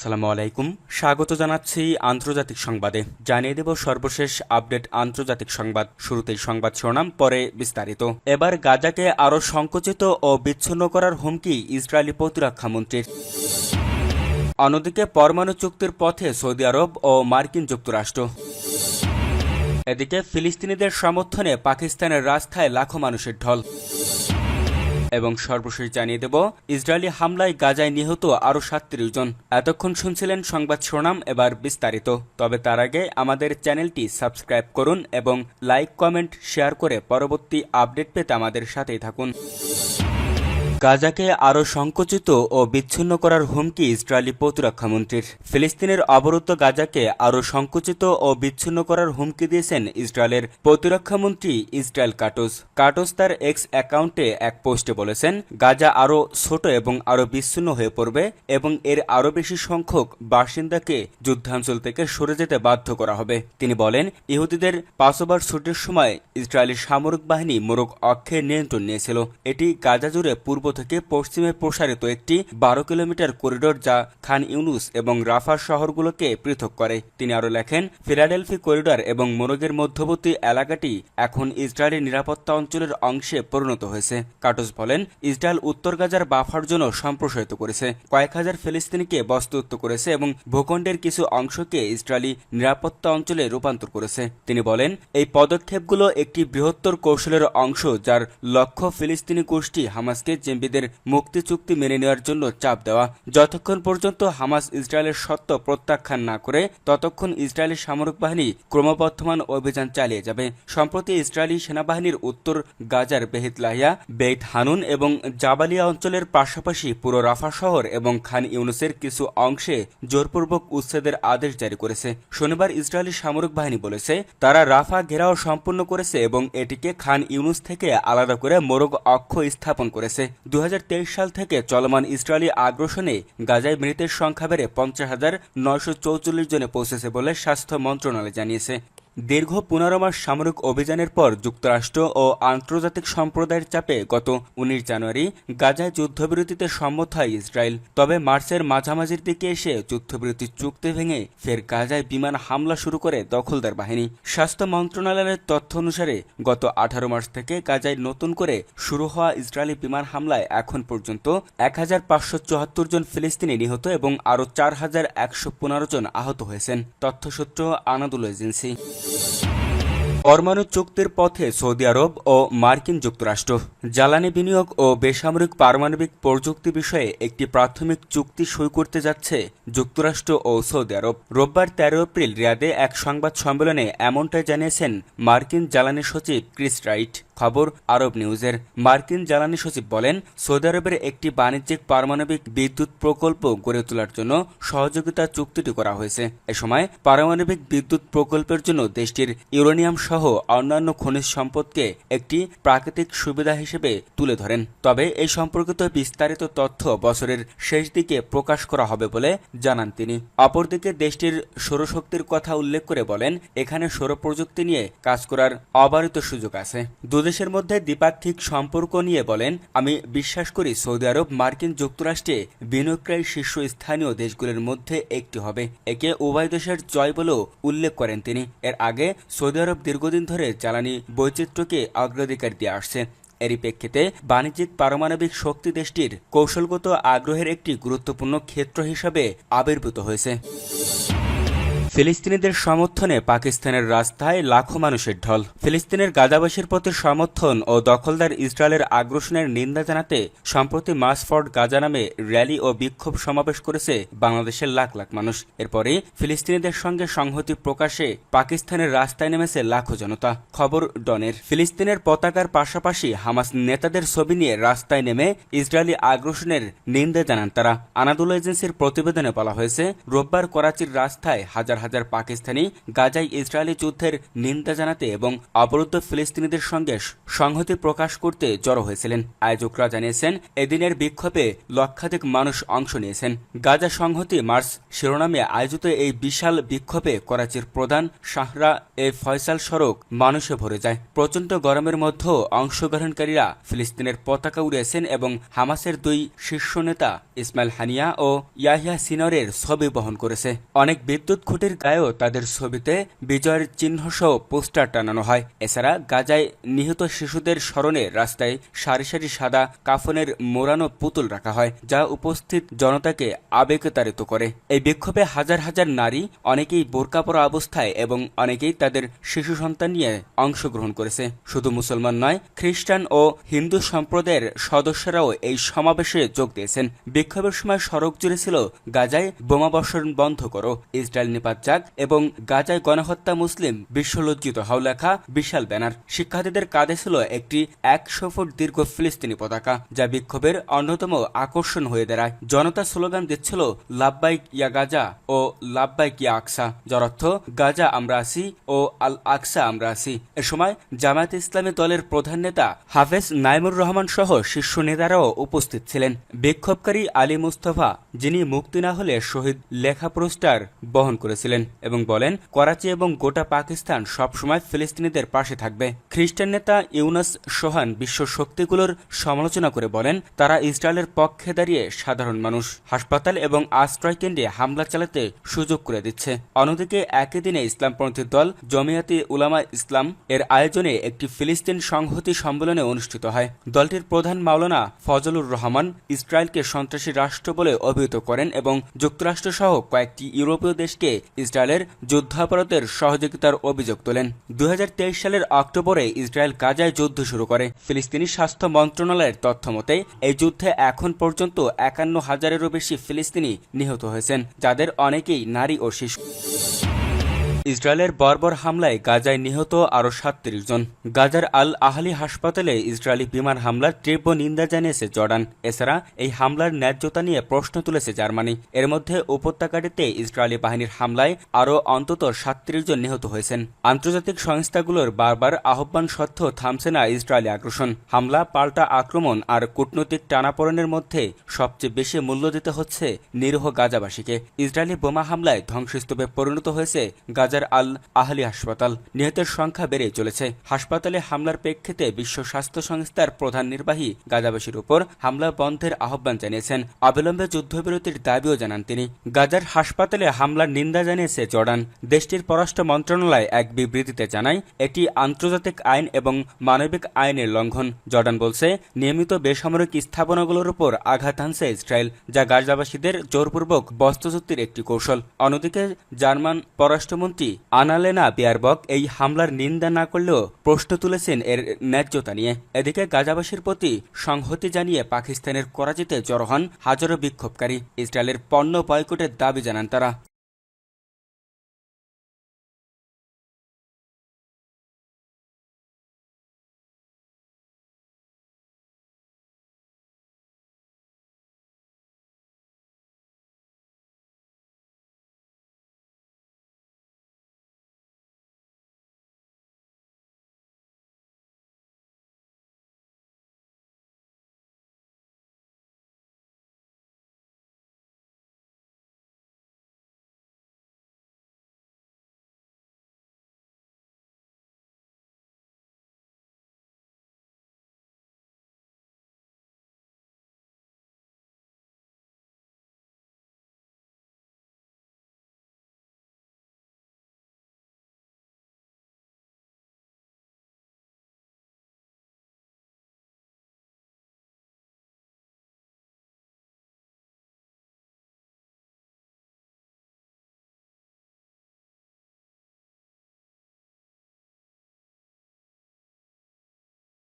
আসসালামু আলাইকুম, স্বাগত জানাচ্ছি আন্তর্জাতিক সংবাদে। জানিয়ে দেব সর্বশেষ আপডেট আন্তর্জাতিক সংবাদ। শুরুতেই সংবাদ শিরোনাম, পরে বিস্তারিত। এবার গাজাকে আরও সংকুচিত ও বিচ্ছিন্ন করার হুমকি ইসরায়েলি প্রতিরক্ষা মন্ত্রীর। অন্যদিকে পরমাণু চুক্তির পথে সৌদি আরব ও মার্কিন যুক্তরাষ্ট্র। এদিকে ফিলিস্তিনিদের সমর্থনে পাকিস্তানের রাস্তায় লাখো মানুষের ঢল। এবং সর্বশেষ জানিয়ে দেব, ইসরায়েলি হামলায় গাজায় নিহত আরও 37 জন। এতক্ষণ শুনছিলেন সংবাদ শিরোনাম, এবার বিস্তারিত। তবে তার আগে আমাদের চ্যানেলটি সাবস্ক্রাইব করুন এবং লাইক, কমেন্ট, শেয়ার করে পরবর্তী আপডেট পেতে আমাদের সাথেই থাকুন। গাজাকে আরও সংকুচিত ও বিচ্ছিন্ন করার হুমকি ইসরায়েলি প্রতিরক্ষামন্ত্রীর। ফিলিস্তিনের অবরুদ্ধ গাজাকে আরও সংকুচিত ও বিচ্ছিন্ন করার হুমকি দিয়েছেন ইসরায়েলের প্রতিরক্ষামন্ত্রী ইসরায়েল কাটোস তার এক্স অ্যাকাউন্টে এক পোস্টে বলেছেন, গাজা আরও ছোট এবং আরও বিচ্ছিন্ন হয়ে পড়বে এবং এর আরও বেশি সংখ্যক বাসিন্দাকে যুদ্ধাঞ্চল থেকে সরে যেতে বাধ্য করা হবে। তিনি বলেন, ইহুদিদের পাসোভার ছুটির সময় ইসরায়েলি সামরিক বাহিনী মোরগ অক্ষের নিয়ন্ত্রণ নিয়েছিল। এটি গাজা জুড়ে পূর্ব থেকে পশ্চিমে প্রসারিত একটি 12 কিলোমিটার করিডোর, যা খান ইউনুস এবং রাফা শহরগুলোকে পৃথক করে। তিনি আরও লেখেন, ফিলাডেলফি করিডোর এবং মোরগের মধ্যবর্তী এলাকাটি এখন ইসরায়েলের নিরাপত্তা অঞ্চলের অংশে পরিণত হয়েছে। কাটোস বলেন, ইসরায়েল উত্তর গাজার বাফার জন্য সম্প্রসারিত করেছে, কয়েক হাজার ফিলিস্তিনিকে বস্তুচ্যুত করেছে এবং ভূখণ্ডের কিছু অংশকে ইসরায়েলি নিরাপত্তা অঞ্চলে রূপান্তর করেছে। তিনি বলেন, এই পদক্ষেপগুলো একটি বৃহত্তর কৌশলের অংশ, যার লক্ষ্য ফিলিস্তিনি গোষ্ঠী হামাসকে জেম্বিদের মুক্তি চুক্তি মেনে নেওয়ার জন্য চাপ দেওয়া। যতক্ষণ পর্যন্ত হামাস ইসরায়েলের সত্য প্রত্যাখ্যান না করে, ততক্ষণ ইসরায়েলের সামরিক বাহিনী ক্রমবর্ধমান অভিযান চালিয়ে যাবে। সম্প্রতি ইসরায়েলি সেনাবাহিনীর উত্তর গাজার বেহিত লাহিয়া, বেইত হানুন এবং জাবালিয়া অঞ্চলের পাশাপাশি পুরো রাফা শহর এবং খান ইউনুসের কিছু অংশে জোরপূর্বক উচ্ছেদের আদেশ জারি করেছে। শনিবার ইসরায়েলি সামরিক বাহিনী বলেছে, তারা রাফা ঘেরাও সম্পূর্ণ করেছে এবং এটিকে খান ইউনুস থেকে আলাদা করে মোরগ অক্ষ স্থাপন করেছে। 2023 সাল থেকে চলমান ইসরায়েলি আগ্রাসনে গাজায় মৃতের সংখ্যা বেড়ে 50,944 জনে পৌঁছেছে বলে স্বাস্থ্য মন্ত্রণালয় জানিয়েছে। দীর্ঘ 15 মাস সামরিক অভিযানের পর যুক্তরাষ্ট্র ও আন্তর্জাতিক সম্প্রদায়ের চাপে গত 19 জানুয়ারি গাজায় যুদ্ধবিরতিতে সম্মত হয় ইসরায়েল। তবে মার্চের মাঝামাঝির দিকে এসে যুদ্ধবিরতি চুক্তি ভেঙে ফের গাজায় বিমান হামলা শুরু করে দখলদার বাহিনী। স্বাস্থ্য মন্ত্রণালয়ের তথ্য অনুসারে গত 18 মার্চ থেকে গাজায় নতুন করে শুরু হওয়া ইসরায়েলি বিমান হামলায় এখন পর্যন্ত 1574 জন ফিলিস্তিনি নিহত এবং আরও 4115 জন আহত হয়েছেন, তথ্যসূত্র আনাদুল এজেন্সি। পরমাণু চুক্তির পথে সৌদি আরব ও মার্কিন যুক্তরাষ্ট্র। জ্বালানি বিনিয়োগ ও বেসামরিক পারমাণবিক প্রযুক্তি বিষয়ে একটি প্রাথমিক চুক্তি সই করতে যাচ্ছে যুক্তরাষ্ট্র ও সৌদি আরব। রোববার 13 এপ্রিল রিয়াদে এক সংবাদ সম্মেলনে এমনটাই জানিয়েছেন মার্কিন জ্বালানি সচিব ক্রিস রাইট। খবর আরব নিউজের। মার্কিন জ্বালানি সচিব বলেন, সৌদি আরবের একটি বাণিজ্যিক পারমাণবিক বিদ্যুৎ প্রকল্প গড়ে তোলার জন্য সহযোগিতা চুক্তিটি করা হয়েছে। এ সময় পারমাণবিক বিদ্যুৎ প্রকল্পের জন্য দেশটির ইউরেনিয়াম সহ অন্যান্য খনিজ সম্পদকে একটি প্রাকৃতিক সুবিধা হিসেবে তুলে ধরেন। তবে এই সম্পর্কিত বিস্তারিত তথ্য বছরের শেষ দিকে প্রকাশ করা হবে বলে জানান তিনি। অপরদিকে দেশটির সৌরশক্তির কথা উল্লেখ করে বলেন, এখানে সৌর প্রযুক্তি নিয়ে কাজ করার অবারিত সুযোগ আছে। দুদেশের মধ্যে দ্বিপাক্ষিক সম্পর্ক নিয়ে বলেন, আমি বিশ্বাস করি সৌদি আরব মার্কিন যুক্তরাষ্ট্রে বিনিয়োগকারী শীর্ষস্থানীয় দেশগুলোর মধ্যে একটি হবে। একে উভয় দেশের জয় বলেও উল্লেখ করেন তিনি। এর আগে সৌদি আরব দীর্ঘদিন ধরে জ্বালানি বৈচিত্র্যকে অগ্রাধিকার দিয়ে আসছে। এরই প্রেক্ষিতে বাণিজ্যিক পারমাণবিক শক্তি দেশটির কৌশলগত আগ্রহের একটি গুরুত্বপূর্ণ ক্ষেত্র হিসাবে আবির্ভূত হয়েছে। ফিলিস্তিনিদের সমর্থনে পাকিস্তানের রাস্তায় লাখো মানুষের ঢল। ফিলিস্তিনের গাজাবাসীর প্রতি সমর্থন ও দখলদার ইসরায়েলের আগ্রাসনের নিন্দা জানাতে সম্প্রতি মার্চ ফর গাজা নামে র্যালি ও বিক্ষোভ সমাবেশ করেছে বাংলাদেশের লাখ লাখ মানুষ। এরপরে ফিলিস্তিনিদের সঙ্গে সংহতি প্রকাশে পাকিস্তানের রাস্তায় নেমেছে লাখো জনতা। খবর ডনের। ফিলিস্তিনের পতাকার পাশাপাশি হামাস নেতাদের ছবি নিয়ে রাস্তায় নেমে ইসরায়েলি আগ্রাসনের নিন্দা জানান তারা। আনাদুল এজেন্সির প্রতিবেদনে বলা হয়েছে, রোববার করাচির রাস্তায় হাজার হাজার পাকিস্তানি গাজায় ইসরায়েলি যুদ্ধের নিন্দা জানাতে এবং অবরুদ্ধ ফিলিস্তিনিদের সঙ্গে সংহতি প্রকাশ করতে জড়ো হয়েছিলেন। আয়োজকরা জানিয়েছেন, এদিনের বিক্ষোভে লক্ষাধিক মানুষ অংশ নিয়েছেন। গাজা সংহতি মার্চ শিরোনামে আয়োজিত এই বিশাল বিক্ষোভে করাচির প্রধান শাহরা এ ফয়সাল সড়ক মানুষে ভরে যায়। প্রচণ্ড গরমের মধ্যেও অংশগ্রহণকারীরা ফিলিস্তিনের পতাকা উড়িয়েছেন এবং হামাসের দুই শীর্ষ নেতা ইসমাইল হানিয়া ও ইয়াহিয়া সিনরের ছবি বহন করেছে। অনেক বিদ্যুৎ খুঁটির গায়েও তাদের ছবিতে বিজয়ের চিহ্নসহ পোস্টার টানানো হয়। এছাড়া গাজায় নিহত শিশুদের স্মরণে রাস্তায় সারি সারি সাদা কাফনের মোড়ানো পুতুল রাখা হয়, যা উপস্থিত জনতাকে আবেগতাড়িত করে। এই বিক্ষোভে হাজার হাজার নারী, অনেকেই বোরকা পরা অবস্থায় এবং অনেকেই তাদের শিশু সন্তান নিয়ে অংশগ্রহণ করেছে। শুধু মুসলমান নয়, খ্রিস্টান ও হিন্দু সম্প্রদায়ের সদস্যরাও এই সমাবেশে যোগ দিয়েছেন। বিক্ষোভের সময় সড়ক জুড়ে ছিল গাজায় বোমাবর্ষণ বন্ধ করো, ইসরায়েল নিপাত যাক এবং গাজায় গণহত্যা মুসলিম বিশ্বলজ্জিত হও লেখা বিশাল ব্যানার। শিক্ষার্থীদের কাঁধে ছিল একটি 100 ফুট দীর্ঘ ফিলিস্তিনি পতাকা, যা বিক্ষোভের অন্যতম আকর্ষণ হয়ে দাঁড়ায়। জনতা স্লোগান দিচ্ছিল লাব্বাইক ইয়া গাজা ও লাব্বাইক ইয়া আকসা, যার অর্থ গাজা আমরা আছি ও আল আকসা আমরা আছি। এ সময় জামায়াতে ইসলামী দলের প্রধান নেতা হাফেজ নাইমুর রহমান সহ শীর্ষ নেতারাও উপস্থিত ছিলেন। বিক্ষোভকারী আলী মুস্তফা, যিনি মুক্তি না হলে শহীদ লেখা পোস্টার বহন করেছিলেন এবং বলেন, করাচি এবং গোটা পাকিস্তান সবসময় ফিলিস্তিনিদের পাশে থাকবে। খ্রিস্টান নেতা ইউনাস সোহান বিশ্ব শক্তিগুলোর সমালোচনা করে বলেন, তারা ইসরায়েলের পক্ষে দাঁড়িয়ে সাধারণ মানুষ, হাসপাতাল এবং আশ্রয় কেন্দ্রে হামলা চালাতে সুযোগ করে দিচ্ছে। অন্যদিকে একই দিনে ইসলামপন্থী দল জমিয়াতে উলামা ইসলাম এর আয়োজনে একটি ফিলিস্তিন সংহতি সম্মেলনে অনুষ্ঠিত হয়। দলটির প্রধান মাওলানা ফজলুর রহমান ইসরায়েলকে সন্ত্রাসী রাষ্ট্র বলে অভিহিত করেন এবং যুক্তরাষ্ট্রসহ কয়েকটি ইউরোপীয় দেশকে ইসরায়েলের যুদ্ধাপরাধের সহযোগিতার অভিযোগ তোলেন। 2023 সালের অক্টোবরে ইসরায়েল গাজায় যুদ্ধ শুরু করে। ফিলিস্তিনি স্বাস্থ্য মন্ত্রণালয়ের তথ্য মতে এই যুদ্ধে এখন পর্যন্ত 51,000-এরও বেশি ফিলিস্তিনি নিহত হয়েছেন, যাদের অনেকেই নারী ও শিশু। ইসরায়েলের বর্বর হামলায় গাজায় নিহত আরও 37 জন। গাজার আল আহলি হাসপাতালে ইসরায়েলি বিমান হামলার তীব্র নিন্দা জানিয়েছে জর্ডান। এছাড়া এই হামলার ন্যায্যতা নিয়ে প্রশ্ন তুলেছে জার্মানি। এর মধ্যে উপত্যকাটিতে ইসরায়েলি বাহিনীর হামলায় আরও অন্তত 37 জন নিহত হয়েছেন। আন্তর্জাতিক সংস্থাগুলোর বারবার আহ্বান সত্ত্বেও থামছে না ইসরায়েলি আগ্রাসন। হামলা, পাল্টা আক্রমণ আর কূটনৈতিক টানাপোড়েনের মধ্যে সবচেয়ে বেশি মূল্য দিতে হচ্ছে নিরীহ গাজাবাসীকে। ইসরায়েলি বোমা হামলায় ধ্বংসস্তূপে পরিণত হয়েছে গাজার আল আহলি হাসপাতাল। নিহতের সংখ্যা বেড়ে চলেছে। হাসপাতালে হামলার প্রেক্ষিতে বিশ্ব স্বাস্থ্য সংস্থার প্রধান নির্বাহী গাজাবাসীর উপর হামলা বন্ধের আহ্বান জানিয়েছেন। অবিলম্বে যুদ্ধবিরতির দাবিও জানান তিনি। গাজার হাসপাতালে হামলার নিন্দা জানিয়েছে জর্ডান। দেশটির পররাষ্ট্র মন্ত্রণালয় এক বিবৃতিতে জানায়, এটি আন্তর্জাতিক আইন এবং মানবিক আইনের লঙ্ঘন। জর্ডান বলছে, নিয়মিত বেসামরিক স্থাপনাগুলোর উপর আঘাত হানছে ইসরায়েল, যা গাজাবাসীদের জোরপূর্বক বস্ত্রচুক্তির একটি কৌশল। অন্যদিকে জার্মান পররাষ্ট্রমন্ত্রী আনালেনা বিয়ারবক এই হামলার নিন্দা না করলেও প্রশ্ন তুলেছেন এর ন্যায্যতা নিয়ে। এদিকে গাজাবাসীর প্রতি সংহতি জানিয়ে পাকিস্তানের করাচিতে জড়ো হন হাজারো বিক্ষোভকারী। ইসরায়েলের পণ্য বয়কটের দাবি জানান তারা।